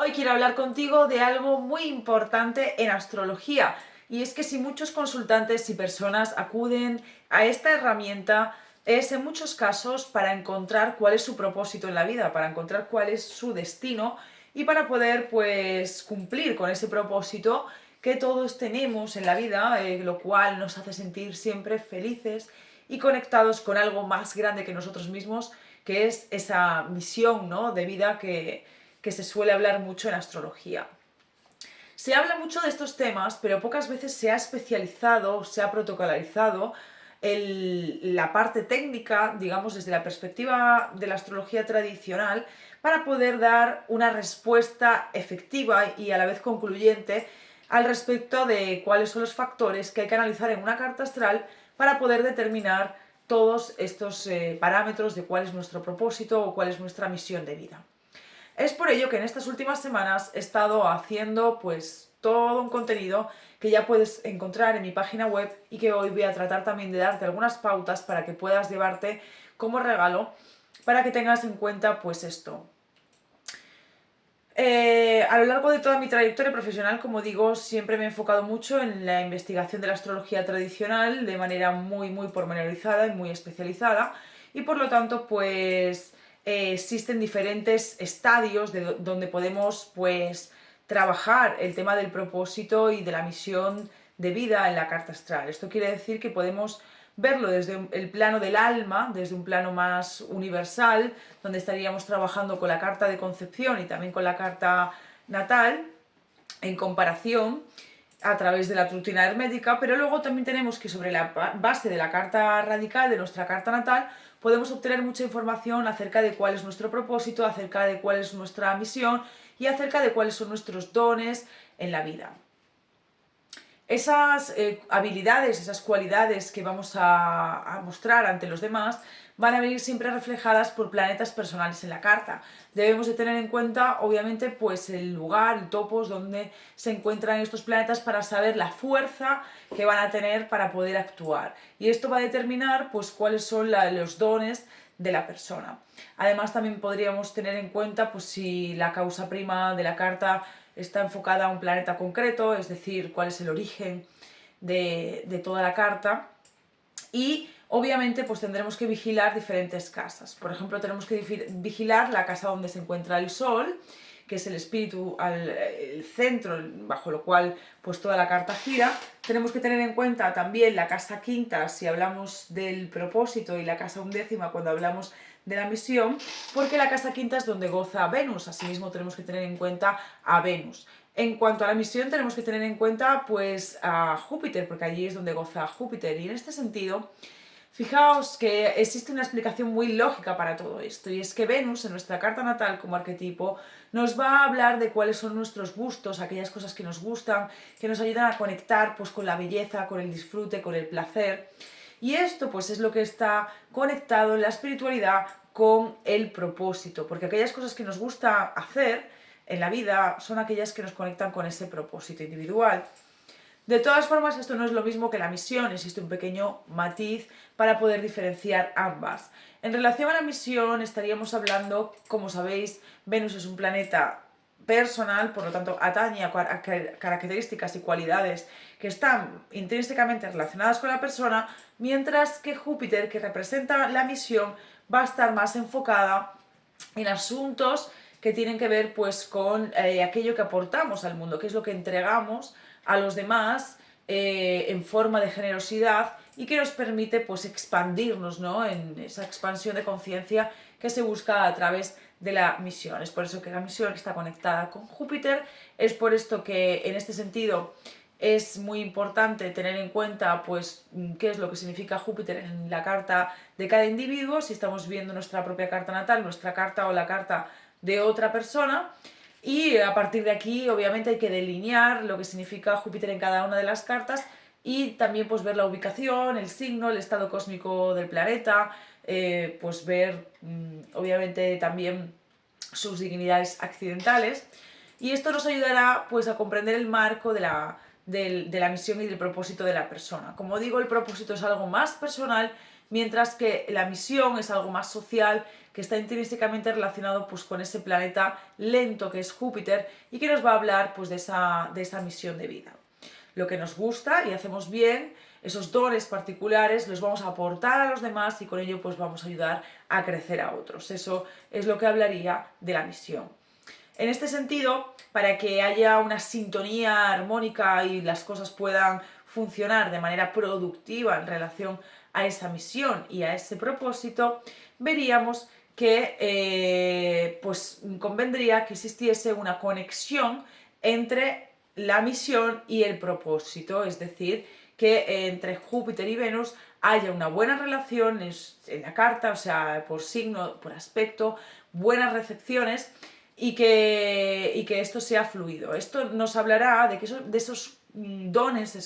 Hoy quiero hablar contigo de algo muy importante en astrología, y es que si muchos consultantes y personas acuden a esta herramienta es en muchos casos para encontrar cuál es su propósito en la vida, para encontrar cuál es su destino y para poder pues cumplir con ese propósito que todos tenemos en la vida, lo cual nos hace sentir siempre felices y conectados con algo más grande que nosotros mismos, que es esa misión, ¿no?, de vida que se suele hablar mucho en astrología. Se habla mucho de estos temas, pero pocas veces se ha especializado, se ha protocolarizado la parte técnica, digamos, desde la perspectiva de la astrología tradicional, para poder dar una respuesta efectiva y a la vez concluyente al respecto de cuáles son los factores que hay que analizar en una carta astral para poder determinar todos estos parámetros de cuál es nuestro propósito o cuál es nuestra misión de vida. Es por ello que en estas últimas semanas he estado haciendo pues todo un contenido que ya puedes encontrar en mi página web y que hoy voy a tratar también de darte algunas pautas para que puedas llevarte como regalo, para que tengas en cuenta pues esto. A lo largo de toda mi trayectoria profesional, como digo, siempre me he enfocado mucho en la investigación de la astrología tradicional de manera muy pormenorizada y muy especializada, y por lo tanto pues existen diferentes estadios donde podemos pues trabajar el tema del propósito y de la misión de vida en la carta astral. Esto quiere decir que podemos verlo desde el plano del alma, desde un plano más universal, donde estaríamos trabajando con la carta de concepción y también con la carta natal, en comparación a través de la rutina hermética, pero luego también tenemos que sobre la base de la carta radical, de nuestra carta natal, podemos obtener mucha información acerca de cuál es nuestro propósito, acerca de cuál es nuestra misión y acerca de cuáles son nuestros dones en la vida. Esas habilidades, esas cualidades que vamos a mostrar ante los demás van a venir siempre reflejadas por planetas personales en la carta. Debemos de tener en cuenta, obviamente, pues el lugar, el topos donde se encuentran estos planetas para saber la fuerza que van a tener para poder actuar. Y esto va a determinar pues cuáles son los dones de la persona. Además, también podríamos tener en cuenta pues si la causa prima de la carta está enfocada a un planeta concreto, es decir, cuál es el origen de toda la carta. Y obviamente pues tendremos que vigilar diferentes casas. Por ejemplo, tenemos que vigilar la casa donde se encuentra el Sol, que es el espíritu, el centro bajo lo cual pues toda la carta gira. Tenemos que tener en cuenta también la casa quinta si hablamos del propósito y la casa undécima cuando hablamos de la misión, porque la casa quinta es donde goza Venus. Asimismo tenemos que tener en cuenta a Venus. En cuanto a la misión tenemos que tener en cuenta pues a Júpiter, porque allí es donde goza Júpiter, y en este sentido fijaos que existe una explicación muy lógica para todo esto, y es que Venus, en nuestra carta natal como arquetipo, nos va a hablar de cuáles son nuestros gustos, aquellas cosas que nos gustan, que nos ayudan a conectar pues con la belleza, con el disfrute, con el placer. Y esto pues es lo que está conectado en la espiritualidad con el propósito, porque aquellas cosas que nos gusta hacer en la vida son aquellas que nos conectan con ese propósito individual. De todas formas, esto no es lo mismo que la misión, existe un pequeño matiz para poder diferenciar ambas. En relación a la misión estaríamos hablando, como sabéis, Venus es un planeta personal, por lo tanto atañe a características y cualidades que están intrínsecamente relacionadas con la persona, mientras que Júpiter, que representa la misión, va a estar más enfocada en asuntos que tienen que ver pues con aquello que aportamos al mundo, que es lo que entregamos a los demás en forma de generosidad y que nos permite pues expandirnos, ¿no?, en esa expansión de conciencia que se busca a través de la misión. Es por eso que la misión está conectada con Júpiter, es por esto que en este sentido es muy importante tener en cuenta pues qué es lo que significa Júpiter en la carta de cada individuo, si estamos viendo nuestra propia carta natal, nuestra carta o la carta de otra persona. Y a partir de aquí obviamente hay que delinear lo que significa Júpiter en cada una de las cartas y también pues ver la ubicación, el signo, el estado cósmico del planeta, pues ver obviamente también sus dignidades accidentales, y esto nos ayudará pues a comprender el marco de la misión y del propósito de la persona. Como digo, el propósito es algo más personal, mientras que la misión es algo más social, que está intrínsecamente relacionado pues, con ese planeta lento que es Júpiter y que nos va a hablar pues, de esa misión de vida. Lo que nos gusta y hacemos bien, esos dones particulares los vamos a aportar a los demás y con ello pues vamos a ayudar a crecer a otros. Eso es lo que hablaría de la misión. En este sentido, para que haya una sintonía armónica y las cosas puedan funcionar de manera productiva en relación a esa misión y a ese propósito, veríamos que pues convendría que existiese una conexión entre la misión y el propósito, es decir, que entre Júpiter y Venus haya una buena relación en la carta, o sea, por signo, por aspecto, buenas recepciones y que esto sea fluido. Esto nos hablará de esos dones,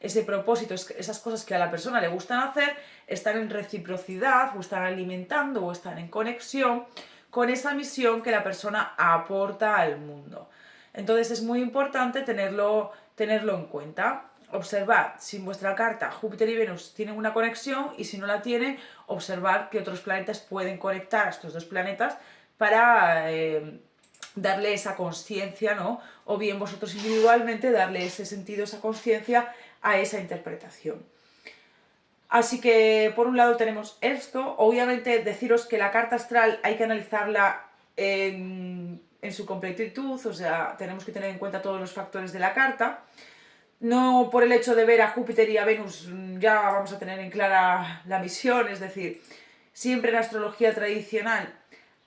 ese propósito, esas cosas que a la persona le gustan hacer, están en reciprocidad o están alimentando o están en conexión con esa misión que la persona aporta al mundo. Entonces es muy importante tenerlo en cuenta. Observad si en vuestra carta Júpiter y Venus tienen una conexión y si no la tienen, observad que otros planetas pueden conectar a estos dos planetas para darle esa conciencia, ¿no? O bien vosotros individualmente darle ese sentido, esa conciencia a esa interpretación. Así que por un lado tenemos esto, obviamente deciros que la carta astral hay que analizarla en su completitud, o sea, tenemos que tener en cuenta todos los factores de la carta. No por el hecho de ver a Júpiter y a Venus ya vamos a tener en clara la misión, es decir, siempre en astrología tradicional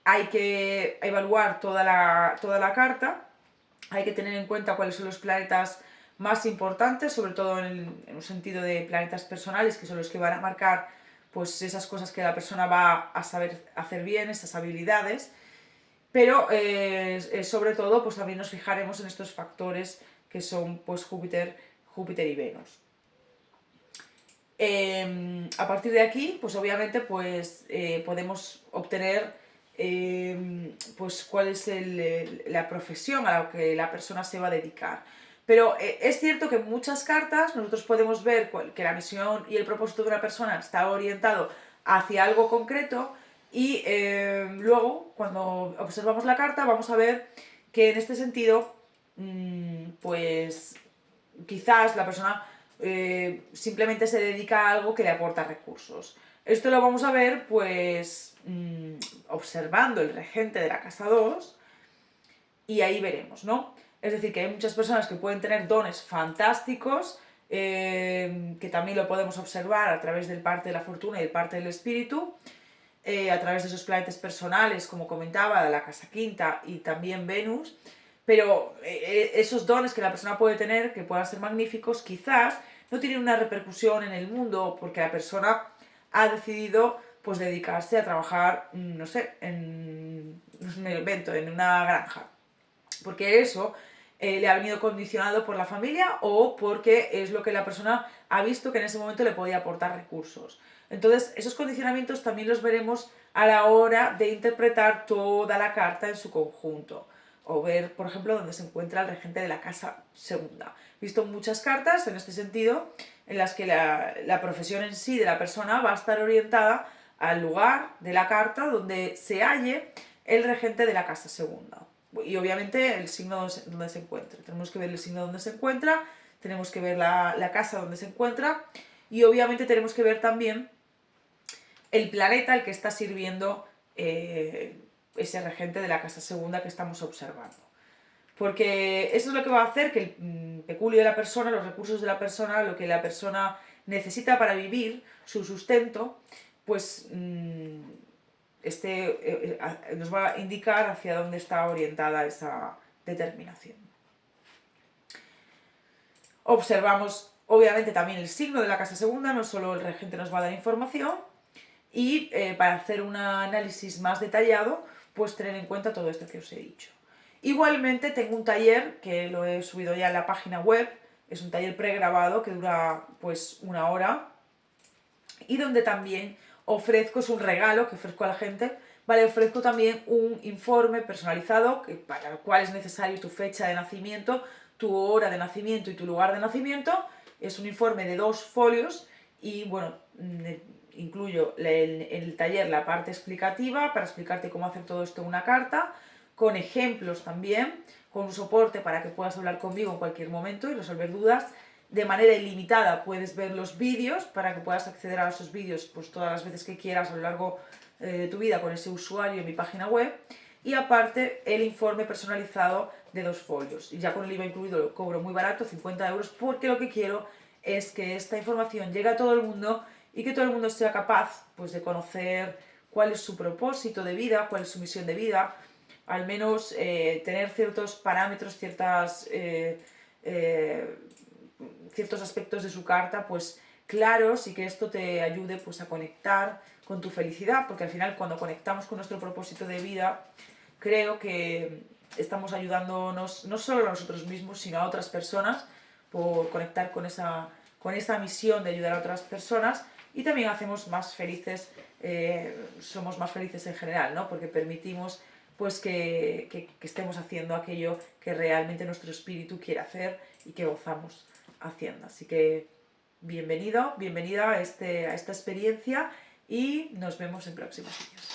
hay que evaluar toda la carta, hay que tener en cuenta cuáles son los planetas más importantes, sobre todo en un sentido de planetas personales, que son los que van a marcar pues, esas cosas que la persona va a saber hacer bien, esas habilidades, pero sobre todo pues, también nos fijaremos en estos factores que son pues, Júpiter y Venus. A partir de aquí, pues obviamente pues, podemos obtener pues cuál es la profesión a la que la persona se va a dedicar. Pero es cierto que en muchas cartas nosotros podemos ver que la misión y el propósito de una persona está orientado hacia algo concreto y luego cuando observamos la carta vamos a ver que en este sentido pues quizás la persona simplemente se dedica a algo que le aporta recursos. Esto lo vamos a ver pues observando el regente de la casa 2 y ahí veremos, ¿no? Es decir, que hay muchas personas que pueden tener dones fantásticos, que también lo podemos observar a través del parte de la fortuna y del parte del espíritu, a través de esos planetas personales, como comentaba, de la casa quinta y también Venus, pero esos dones que la persona puede tener, que puedan ser magníficos, quizás no tienen una repercusión en el mundo porque la persona ha decidido pues dedicarse a trabajar, no sé, me lo invento, en una granja. Porque eso le ha venido condicionado por la familia o porque es lo que la persona ha visto que en ese momento le podía aportar recursos. Entonces, esos condicionamientos también los veremos a la hora de interpretar toda la carta en su conjunto. O ver, por ejemplo, dónde se encuentra el regente de la casa segunda. He visto muchas cartas en este sentido en las que la profesión en sí de la persona va a estar orientada al lugar de la carta donde se halle el regente de la casa segunda. Y obviamente el signo donde se encuentra. Tenemos que ver el signo donde se encuentra, tenemos que ver la casa donde se encuentra y obviamente tenemos que ver también el planeta al que está sirviendo ese regente de la casa segunda que estamos observando. Porque eso es lo que va a hacer que el peculio de la persona, los recursos de la persona, lo que la persona necesita para vivir, su sustento, pues nos va a indicar hacia dónde está orientada esa determinación. Observamos obviamente también el signo de la casa segunda, no solo el regente nos va a dar información, y para hacer un análisis más detallado, pues tener en cuenta todo esto que os he dicho. Igualmente tengo un taller que lo he subido ya en la página web, es un taller pregrabado que dura pues 1 hora y donde también ofrezco, es un regalo que ofrezco a la gente, vale, ofrezco también un informe personalizado para el cual es necesario tu fecha de nacimiento, tu hora de nacimiento y tu lugar de nacimiento. Es un informe de 2 folios y bueno, incluyo en el taller la parte explicativa para explicarte cómo hacer todo esto en una carta, con ejemplos también, con un soporte para que puedas hablar conmigo en cualquier momento y resolver dudas. De manera ilimitada puedes ver los vídeos para que puedas acceder a esos vídeos pues, todas las veces que quieras a lo largo de tu vida con ese usuario en mi página web. Y aparte el informe personalizado de 2 folios. Y ya con el IVA incluido lo cobro muy barato, 50 euros, porque lo que quiero es que esta información llegue a todo el mundo y que todo el mundo sea capaz pues, de conocer cuál es su propósito de vida, cuál es su misión de vida, al menos tener ciertos parámetros, ciertos aspectos de su carta pues claros, y que esto te ayude pues a conectar con tu felicidad, porque al final cuando conectamos con nuestro propósito de vida creo que estamos ayudándonos no solo a nosotros mismos sino a otras personas por conectar con esa misión de ayudar a otras personas, y también hacemos más felices, somos más felices en general, ¿no? Porque permitimos pues que estemos haciendo aquello que realmente nuestro espíritu quiere hacer y que gozamos haciendo. Así que bienvenido, bienvenida a esta experiencia y nos vemos en próximos vídeos.